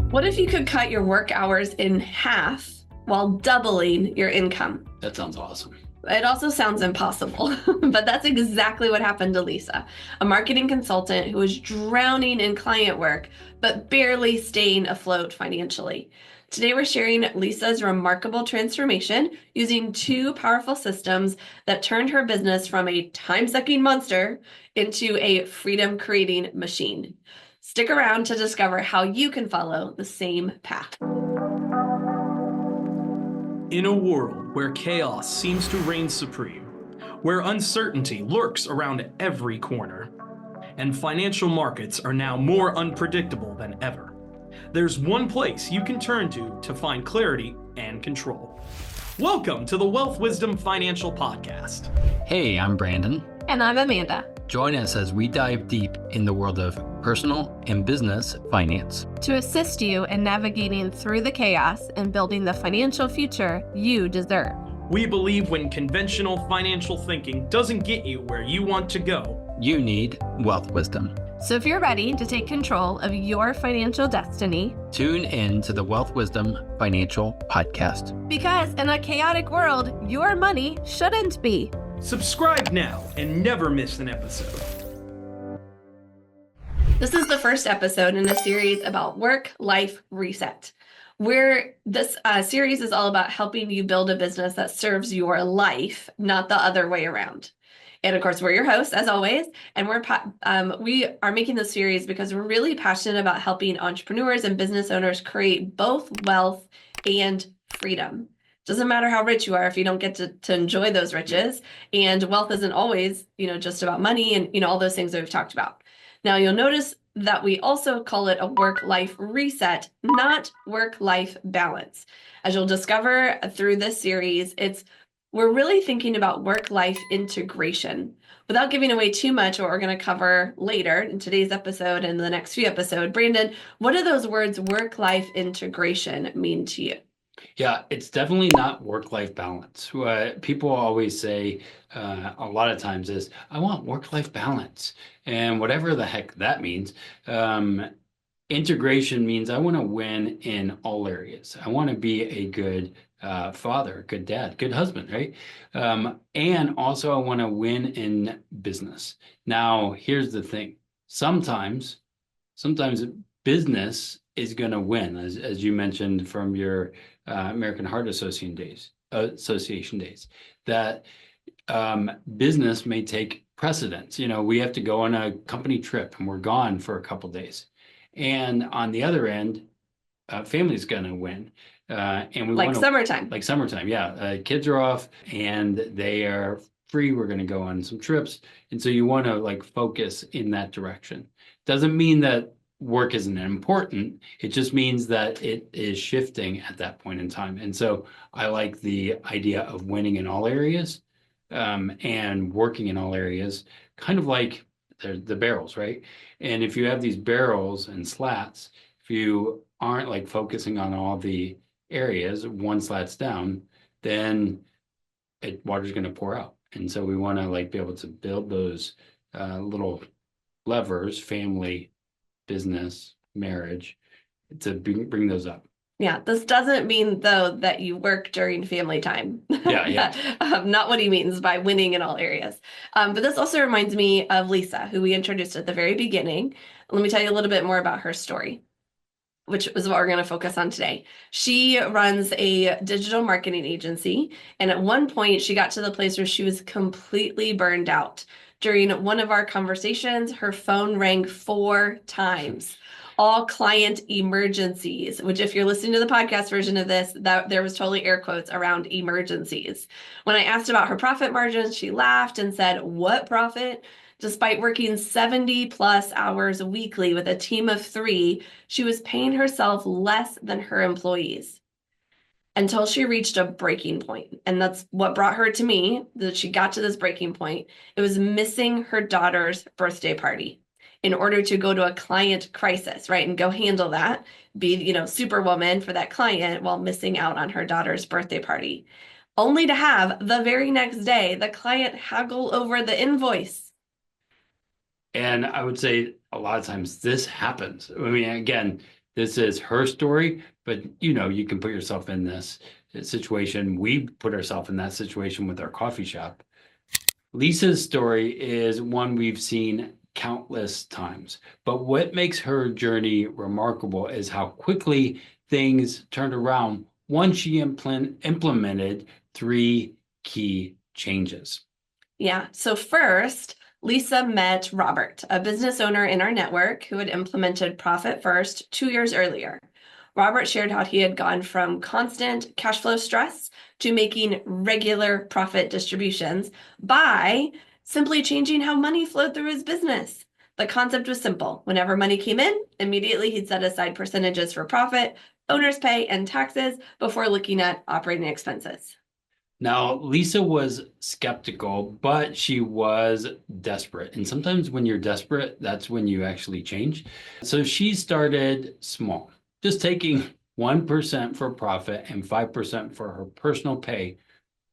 What if you could cut your work hours in half while doubling your income? That sounds awesome. It also sounds impossible, but that's exactly what happened to Lisa, a marketing consultant who was drowning in client work, but barely staying afloat financially. Today, we're sharing Lisa's remarkable transformation using two powerful systems that turned her business from a time-sucking monster into a freedom-creating machine. Stick around to discover how you can follow the same path. In a world where chaos seems to reign supreme, where uncertainty lurks around every corner, and financial markets are now more unpredictable than ever, there's one place you can turn to find clarity and control. Welcome to the Wealth Wisdom Financial Podcast. Hey, I'm Brandon. And I'm Amanda. Join us as we dive deep in the world of personal and business finance to assist you in navigating through the chaos and building the financial future you deserve. We believe when conventional financial thinking doesn't get you where you want to go, you need wealth wisdom. So if you're ready to take control of your financial destiny, tune in to the Wealth Wisdom Financial Podcast. Because in a chaotic world, your money shouldn't be. Subscribe now and never miss an episode. This is the first episode in a series about work-life reset, where this series is all about helping you build a business that serves your life, not the other way around. And of course, we're your hosts, as always, and we are making this series because we're really passionate about helping entrepreneurs and business owners create both wealth and freedom. Doesn't matter how rich you are if you don't get to enjoy those riches. And wealth isn't always, just about money and, all those things that we've talked about. Now, you'll notice that we also call it a work-life reset, not work-life balance. As you'll discover through this series, we're really thinking about work-life integration. Without giving away too much, what we're going to cover later in today's episode and the next few episodes, Brandon, what do those words work-life integration mean to you? Yeah, it's definitely not work-life balance. What people always say a lot of times is, I want work-life balance. And whatever the heck that means, integration means I want to win in all areas. I want to be a good father, good dad, good husband, right? And also I want to win in business. Now, here's the thing. Sometimes business is going to win, as you mentioned from your American Heart Association days, that business may take precedence. We have to go on a company trip and we're gone for a couple days. And on the other end, family's going to win. And we like summertime. Like summertime, yeah. Kids are off and they are free. We're going to go on some trips. And so you want to focus in that direction. Doesn't mean that work isn't important. It just means that it is shifting at that point in time. And so I like the idea of winning in all areas and working in all areas, kind of like the barrels, right? And if you have these barrels and slats, if you aren't focusing on all the areas, one slat's down, then water's going to pour out. And so we want to be able to build those little levers, family, business, marriage, to bring those up. Yeah, this doesn't mean, though, that you work during family time. Yeah. Not what he means by winning in all areas. But this also reminds me of Lisa, who we introduced at the very beginning. Let me tell you a little bit more about her story, which is what we're going to focus on today. She runs a digital marketing agency, and at one point, she got to the place where she was completely burned out. During one of our conversations, her phone rang 4 times. All client emergencies, which if you're listening to the podcast version of this, that there was totally air quotes around emergencies. When I asked about her profit margins, she laughed and said, "What profit?" Despite working 70 plus hours weekly with a team of 3, she was paying herself less than her employees until she reached a breaking point. And that's what brought her to me, that she got to this breaking point. It was missing her daughter's birthday party in order to go to a client crisis, right? And go handle that, be, superwoman for that client while missing out on her daughter's birthday party. Only to have the very next day, the client haggle over the invoice. And I would say a lot of times this happens. I mean, again, This is her story, but you can put yourself in this situation. We put ourselves in that situation with our coffee shop. Lisa's story is one we've seen countless times, but what makes her journey remarkable is how quickly things turned around once she implemented 3 key changes. Yeah. So first, Lisa met Robert, a business owner in our network who had implemented Profit First 2 years earlier. Robert shared how he had gone from constant cash flow stress to making regular profit distributions by simply changing how money flowed through his business. The concept was simple. Whenever money came in, immediately he'd set aside percentages for profit, owner's pay, and taxes before looking at operating expenses. Now, Lisa was skeptical, but she was desperate. And sometimes when you're desperate, that's when you actually change. So she started small, just taking 1% for profit and 5% for her personal pay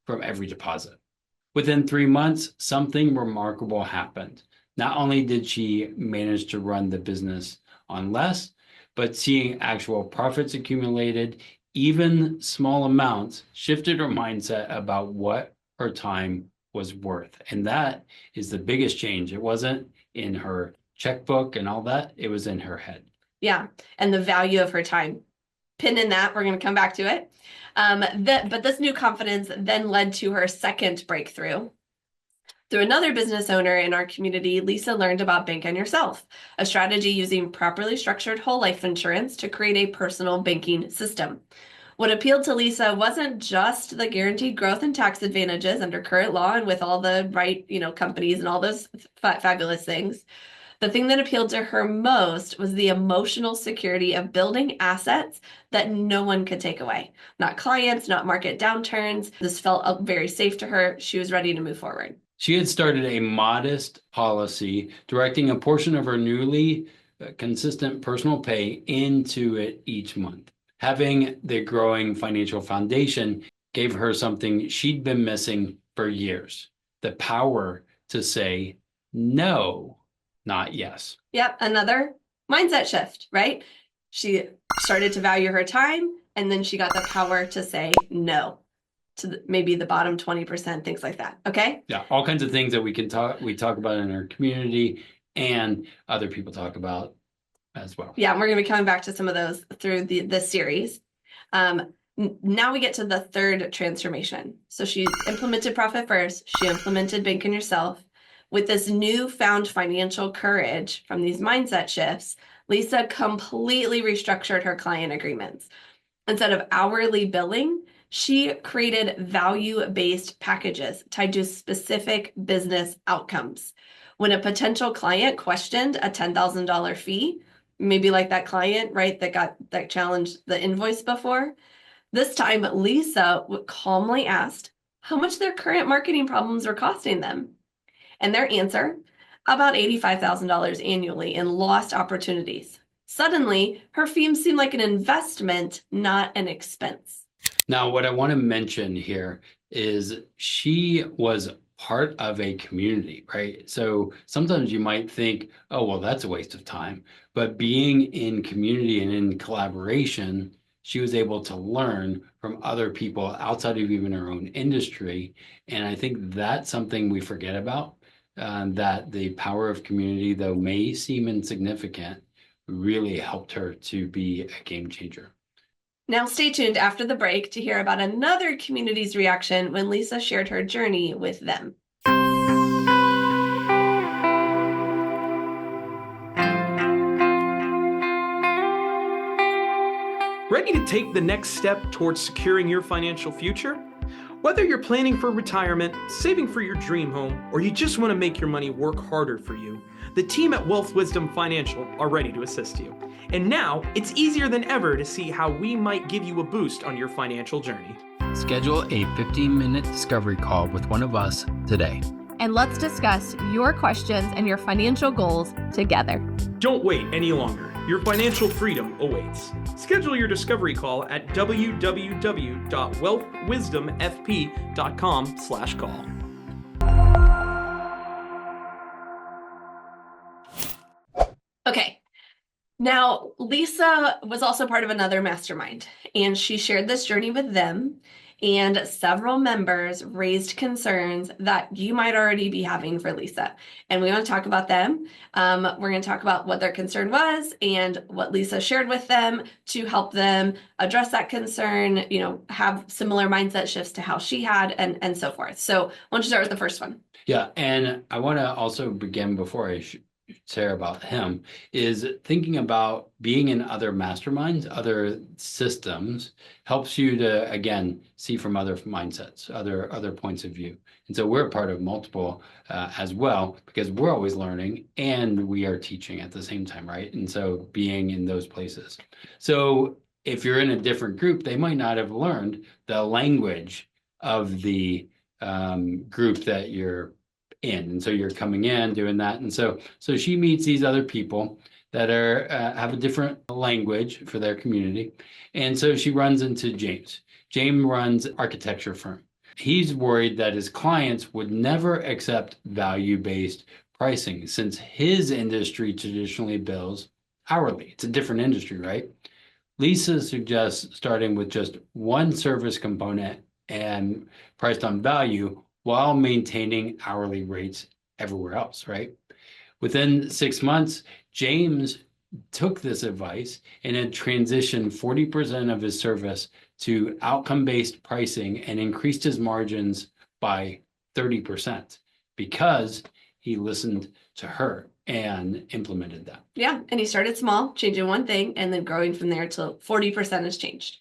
from every deposit. Within 3 months, something remarkable happened. Not only did she manage to run the business on less, but seeing actual profits accumulated, even small amounts, shifted her mindset about what her time was worth. And that is the biggest change. It wasn't in her checkbook and all that, it was in her head. Yeah, and the value of her time. Pin in that, we're going to come back to it. But this new confidence then led to her second breakthrough. Through another business owner in our community, Lisa learned about Bank on Yourself, a strategy using properly structured whole life insurance to create a personal banking system. What appealed to Lisa wasn't just the guaranteed growth and tax advantages under current law and with all the right, companies and all those fabulous things. The thing that appealed to her most was the emotional security of building assets that no one could take away. Not clients, not market downturns. This felt very safe to her. She was ready to move forward. She had started a modest policy directing a portion of her newly consistent personal pay into it each month. Having the growing financial foundation gave her something she'd been missing for years, the power to say no, not yes. Yep, another mindset shift, right? She started to value her time, and then she got the power to say no to maybe the bottom 20%, things like that. Okay? Yeah, all kinds of things that we talk about in our community and other people talk about as well. Yeah, and we're going to be coming back to some of those through this series. Now we get to the third transformation. So she implemented Profit First. She implemented Bank on Yourself. With this newfound financial courage from these mindset shifts, Lisa completely restructured her client agreements. Instead of hourly billing, she created value-based packages tied to specific business outcomes. When a potential client questioned a $10,000 fee, maybe like that client, right, that challenged the invoice before, this time Lisa calmly asked how much their current marketing problems were costing them. And their answer, about $85,000 annually in lost opportunities. Suddenly, her fee seemed like an investment, not an expense. Now, what I want to mention here is she was part of a community, right? So sometimes you might think, oh, well, that's a waste of time. But being in community and in collaboration, she was able to learn from other people outside of even her own industry. And I think that's something we forget about, that the power of community, though may seem insignificant, really helped her to be a game changer. Now stay tuned after the break to hear about another community's reaction when Lisa shared her journey with them. Ready to take the next step towards securing your financial future? Whether you're planning for retirement, saving for your dream home, or you just want to make your money work harder for you, the team at Wealth Wisdom Financial are ready to assist you. And now, it's easier than ever to see how we might give you a boost on your financial journey. Schedule a 15-minute discovery call with one of us today. And let's discuss your questions and your financial goals together. Don't wait any longer. Your financial freedom awaits. Schedule your discovery call at www.wealthwisdomfp.com/call. Okay, Now, Lisa was also part of another mastermind, and she shared this journey with them. And several members raised concerns that you might already be having for Lisa. And we want to talk about them. We're going to talk about what their concern was and what Lisa shared with them to help them address that concern, have similar mindset shifts to how she had, and so forth. So, why don't you start with the first one? Yeah, and I want to also begin before I share about him, is thinking about being in other masterminds, other systems, helps you to, again, see from other mindsets, other points of view. And so we're part of multiple as well, because we're always learning and we are teaching at the same time, right? And so being in those places. So if you're in a different group, they might not have learned the language of the group that you're in, and so you're coming in doing that, and so she meets these other people that are have a different language for their community, and so she runs into James. James runs architecture firm. He's worried that his clients would never accept value-based pricing since his industry traditionally bills hourly. It's a different industry, right? Lisa suggests starting with just one service component and priced on value while maintaining hourly rates everywhere else, right? Within 6 months, James took this advice and had transitioned 40% of his service to outcome-based pricing and increased his margins by 30% because he listened to her and implemented that. Yeah, and he started small, changing one thing, and then growing from there till 40% has changed.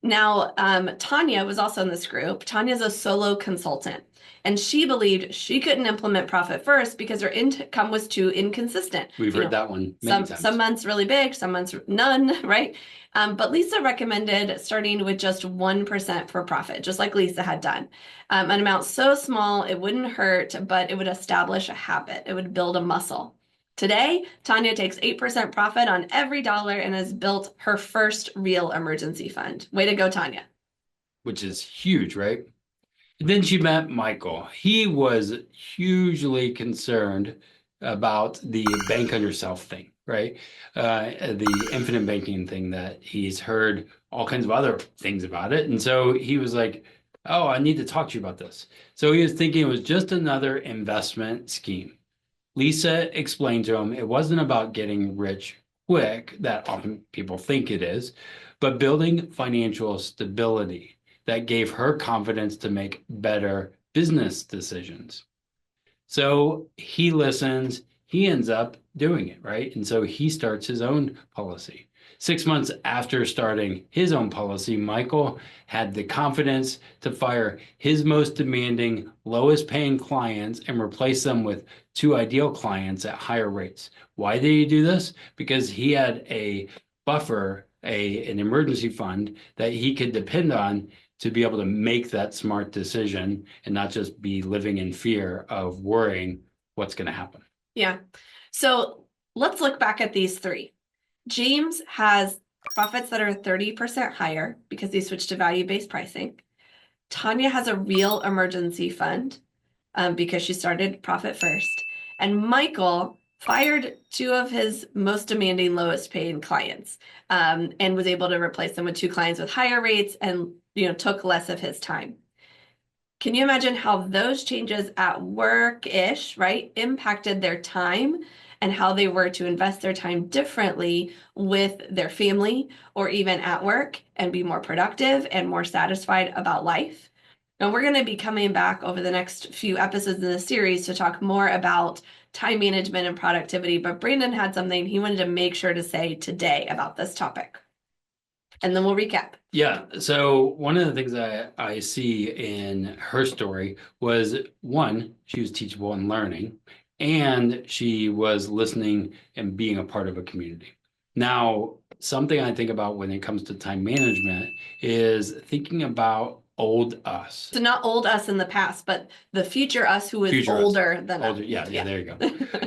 Now, Tanya was also in this group. Tanya's a solo consultant, and she believed she couldn't implement profit first because her income was too inconsistent. We've heard that one many times. Some months really big, some months none, right? But Lisa recommended starting with just 1% for profit, just like Lisa had done. An amount so small it wouldn't hurt, but it would establish a habit. It would build a muscle. Today, Tanya takes 8% profit on every dollar and has built her first real emergency fund. Way to go, Tanya. Which is huge, right? And then she met Michael. He was hugely concerned about the bank on yourself thing, right? The infinite banking thing that he's heard all kinds of other things about it. And so he was like, oh, I need to talk to you about this. So he was thinking it was just another investment scheme. Lisa explained to him it wasn't about getting rich quick, that often people think it is, but building financial stability that gave her confidence to make better business decisions. So he listens, he ends up doing it, right? And so he starts his own policy. 6 months after starting his own policy, Michael had the confidence to fire his most demanding, lowest paying clients and replace them with 2 ideal clients at higher rates. Why did he do this? Because he had a buffer, an emergency fund that he could depend on to be able to make that smart decision and not just be living in fear of worrying what's going to happen. Yeah. So let's look back at these 3. James has profits that are 30% higher because he switched to value-based pricing. Tanya has a real emergency fund because she started profit first. And Michael fired 2 of his most demanding, lowest paid clients and was able to replace them with 2 clients with higher rates and took less of his time. Can you imagine how those changes at work-ish, right, impacted their time and how they were to invest their time differently with their family or even at work and be more productive and more satisfied about life? Now, we're going to be coming back over the next few episodes in the series to talk more about time management and productivity, but Brandon had something he wanted to make sure to say today about this topic. And then we'll recap. Yeah. So one of the things I see in her story was, one, she was teachable and learning, and she was listening and being a part of a community. Now, something I think about when it comes to time management is thinking about old us. So not old us in the past, but the future us who is older than us. Yeah, there you go.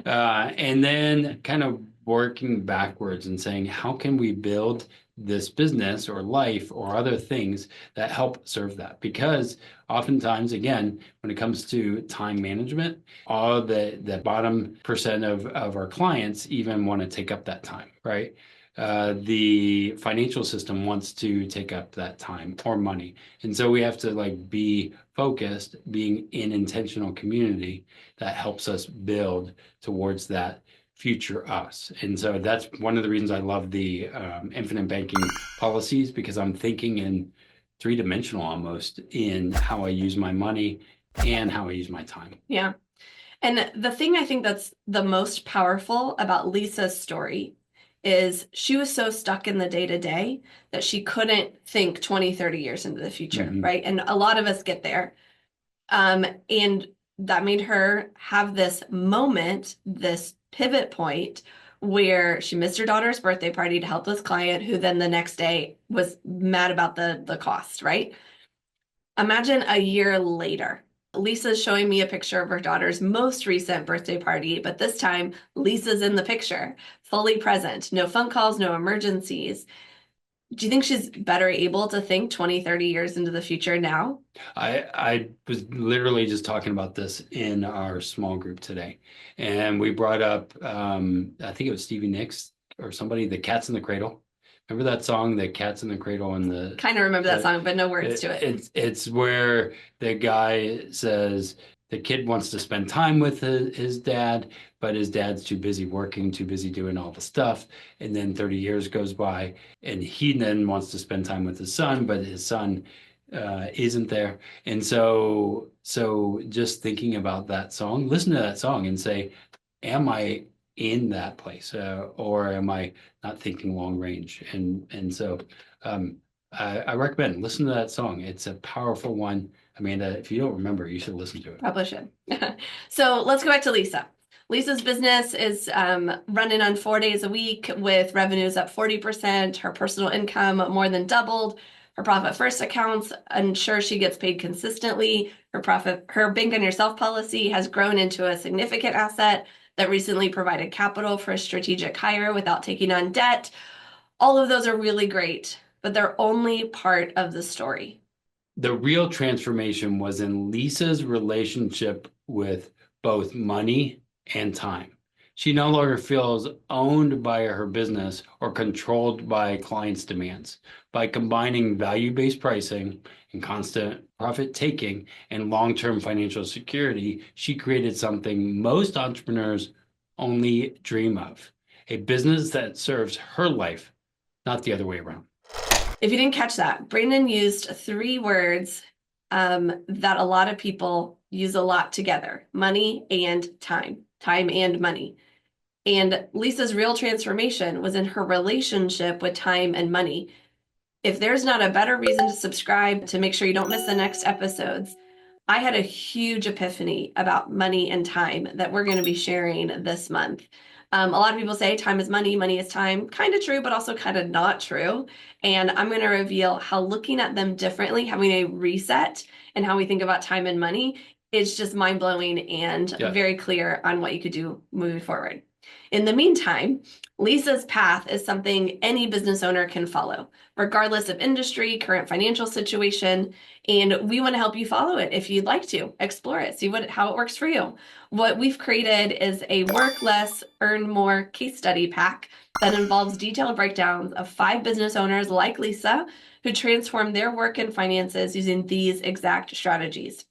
And then kind of working backwards and saying, how can we build this business or life or other things that help serve that? Because oftentimes, again, when it comes to time management, all the bottom percent of our clients even want to take up that time, right? The financial system wants to take up that time or money. And so we have to like be focused, being in intentional community that helps us build towards that future us. And so that's one of the reasons I love the infinite banking policies, because I'm thinking in three-dimensional almost in how I use my money and how I use my time. Yeah. And the thing I think that's the most powerful about Lisa's story is she was so stuck in the day-to-day that she couldn't think 20, 30 years into the future, right? And a lot of us get there. And that made her have this moment, this pivot point where she missed her daughter's birthday party to help this client who then the next day was mad about the cost, right? Imagine a year later. Lisa's showing me a picture of her daughter's most recent birthday party, but this time Lisa's in the picture, fully present, no phone calls, no emergencies. Do you think she's better able to think 20, 30 years into the future now? I was literally just talking about this in our small group today. And we brought up, I think it was Stevie Nicks or somebody, The Cat's in the Cradle. Remember that song, The Cat's in the Cradle? And the kind of remember that song, but no words to it. It's where the guy says the kid wants to spend time with his dad, but his dad's too busy working, too busy doing all the stuff. And then 30 years goes by, and he then wants to spend time with his son, but his son isn't there. And so just thinking about that song, listen to that song and say, am I in that place, or am I not thinking long range? And so I recommend listen to that song. It's a powerful one. Amanda, if you don't remember, you should listen to it. Probably should. So let's go back to Lisa. Lisa's business is running on 4 days a week with revenues up 40%. Her personal income more than doubled. Her profit first accounts ensure she gets paid consistently. Her bank on yourself policy has grown into a significant asset that recently provided capital for a strategic hire without taking on debt. All of those are really great, but they're only part of the story. The real transformation was in Lisa's relationship with both money and time. She no longer feels owned by her business or controlled by clients' demands. By combining value-based pricing and constant profit taking and long-term financial security, she created something most entrepreneurs only dream of, a business that serves her life, not the other way around. If you didn't catch that, Brandon used 3 words that a lot of people use a lot together: money and time and money. And Lisa's real transformation was in her relationship with time and money. If there's not a better reason to subscribe to make sure you don't miss the next episodes, I had a huge epiphany about money and time that we're going to be sharing this month. A lot of people say time is money, money is time. Kind of true, but also kind of not true. And I'm going to reveal how looking at them differently, having a reset and how we think about time and money is just mind-blowing and very clear on what you could do moving forward. In the meantime, Lisa's path is something any business owner can follow, regardless of industry, current financial situation, and we want to help you follow it if you'd like to. Explore it, see how it works for you. What we've created is a work less, earn more case study pack that involves detailed breakdowns of 5 business owners like Lisa who transformed their work and finances using these exact strategies.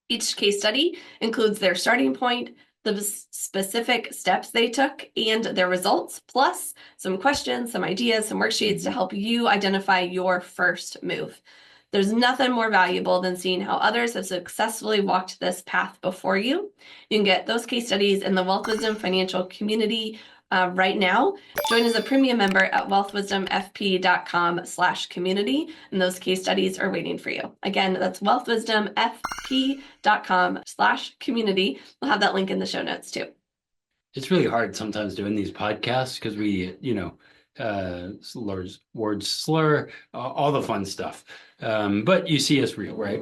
Each case study includes their starting point, the specific steps they took, and their results, plus some questions, some ideas, some worksheets to help you identify your first move. There's nothing more valuable than seeing how others have successfully walked this path before you. You can get those case studies in the Wealth Wisdom financial community right now. Join as a premium member at wealthwisdomfp.com/community, and those case studies are waiting for you. Again, that's wealthwisdomfp.com/community. We'll have that link in the show notes too. It's really hard sometimes doing these podcasts because we, slurs, words slur, all the fun stuff. But you see us real, right?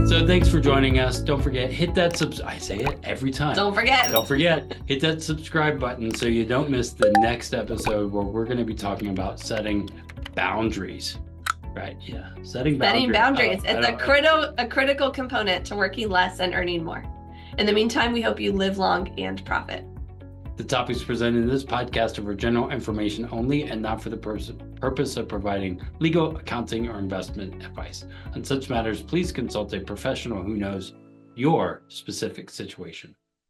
So thanks for joining us. Don't forget, hit that I say it every time. Don't forget, hit that subscribe button so you don't miss the next episode where we're going to be talking about setting boundaries. Right? Yeah. Setting boundaries. It's a critical component to working less and earning more. In the meantime, we hope you live long and profit. The topics presented in this podcast are for general information only and not for the purpose of providing legal, accounting, or investment advice. On such matters, please consult a professional who knows your specific situation.